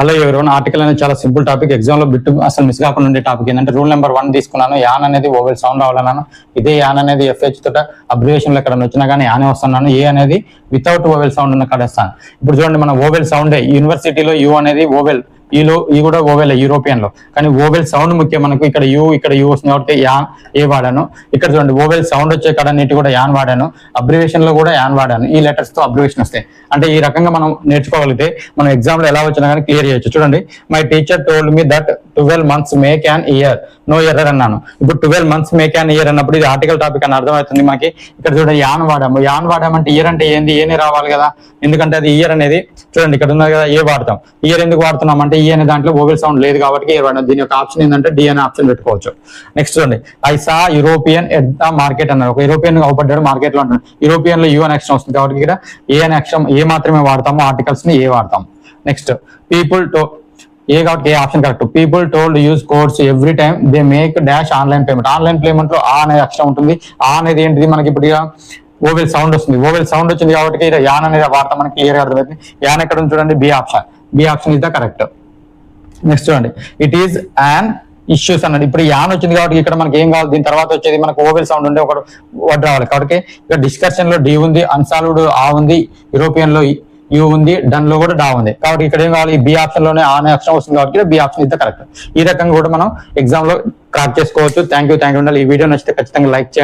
Hello everyone article అనేది చాలా simple topic. Exam లో బిట్ అసలు మిస్ కాకుండా ఉండే టాపిక్ ఏంటంటే రూల్ నెంబర్ 1 తీసుకున్నాను. యాన్ అనేది ఓవెల్ సౌండ్ రావాలన్నాను. ఇదే యాన్ అనేది FH తోట అబ్రివేషన్ లో ఎక్కడ వచ్చినా కానీ యానే వస్తున్నాను. ఏ అనేది వితౌట్ ఓవెల్ సౌండ్ ఉన్న కడేస్తాను. ఇప్పుడు చూడండి, మన ఓవెల్ సౌండే యూనివర్సిటీలో యూ అనేది ఓవెల్, ఈ కూడా ఓవెల్ యూరోపియన్ లో, కానీ ఓవెల్ సౌండ్ ముఖ్యం మనకు. ఇక్కడ యూ వస్తుంది కాబట్టి యాన్ ఏ వాడాను. ఇక్కడ చూడండి ఓవెల్ సౌండ్ వచ్చే కాడ నీటి కూడా యాన్ వాడాను. అబ్రివేషన్ లో కూడా యాన్ వాడాను. ఈ లెటర్స్ తో అబ్రివేషన్ వస్తాయి. అంటే ఈ రకంగా మనం నేర్చుకోగలిగితే మనం ఎగ్జామ్ లో ఎలా వచ్చినా కానీ క్లియర్ చేయొచ్చు. చూడండి, my teacher told me that 12 months make an year, no error అన్నాను. ఇప్పుడు 12 months మేక్ యాన్ ఇయర్ అన్నప్పుడు ఇది ఆర్టికల్ టాపిక్ అని అర్థమవుతుంది మనకి. ఇక్కడ చూడండి యాన్ వాడాము. యాన్ వాడామంటే ఇయర్ అంటే ఏంది, ఏనే రావాలి కదా. ఎందుకంటే అది ఇయర్ అనేది చూడండి ఇక్కడ ఉన్నది కదా, ఏ వాడతాం. ఇయర్ ఎందుకు వాడుతున్నాం అంటే ఈ అనే దాంట్లో ఓవెల్ సౌండ్ లేదు కాబట్టి ఇయర్ వాడడం. దీని యొక్క ఆప్షన్ ఏంటంటే డి అనే ఆప్షన్ పెట్టుకోవచ్చు. నెక్స్ట్ చూడండి, I saw European at the market అన్నారు. ఒక యూరోపియన్ అవపడ్డాడు మార్కెట్ లో అంటున్నాడు. యూరోపియన్ లో యూ అనే అక్షరం వస్తుంది కాబట్టి ఇక్కడ ఏ అనే అక్షరం ఏ మాత్రమే వాడతాము, ఆర్టికల్స్ ని ఏ వాడతాం. నెక్స్ట్ పీపుల్ టు ఏ కాబట్టి A option correct. People told use codes every time they make dash online payment. Online payment లో ఆ అనే అక్షరం ఉంటుంది. ఆ అనేది ఏంటిది మనకి ఇప్పుడు ఓవెల్ సౌండ్ వస్తుంది. ఓవెల్ సౌండ్ వచ్చింది కాబట్టి యాన్ అనేది వాడతాం. మనకి క్లియర్ గా అర్థమవుతుంది. యాన్ ఎక్కడ ఉంది చూడండి, B option is the correct. Next చూడండి, ఇట్ ఈస్ యాన్ ఇష్యూస్ అన్నది. ఇప్పుడు యాన్ వచ్చింది కాబట్టి ఇక్కడ మనకి ఏం కావాలి, దీని తర్వాత వచ్చేది మనకు ఓవెల్ సౌండ్ ఉండే ఒక వర్డ్ రావాలి. కాబట్టి ఇక్కడ డిస్కషన్ లో డి ఉంది, అన్సాల్వ్డ్ ఆ ఉంది, యూరోపియన్ లో యూ ఉంది, డన్ లో కూడా డా ఉంది. కాబట్టి ఇక్కడ ఏం కావాలి, బి ఆప్షన్ లోనే ఆ అనే అక్షరం వస్తుంది కాబట్టి B option is the correct. ఈ రకంగా కూడా మనం ఎగ్జామ్ లో క్రాక్ చేసుకోవచ్చు. థ్యాంక్ యూ ఉండాలి. ఈ వీడియో నచ్చితే ఖచ్చితంగా లైక్ చేయండి.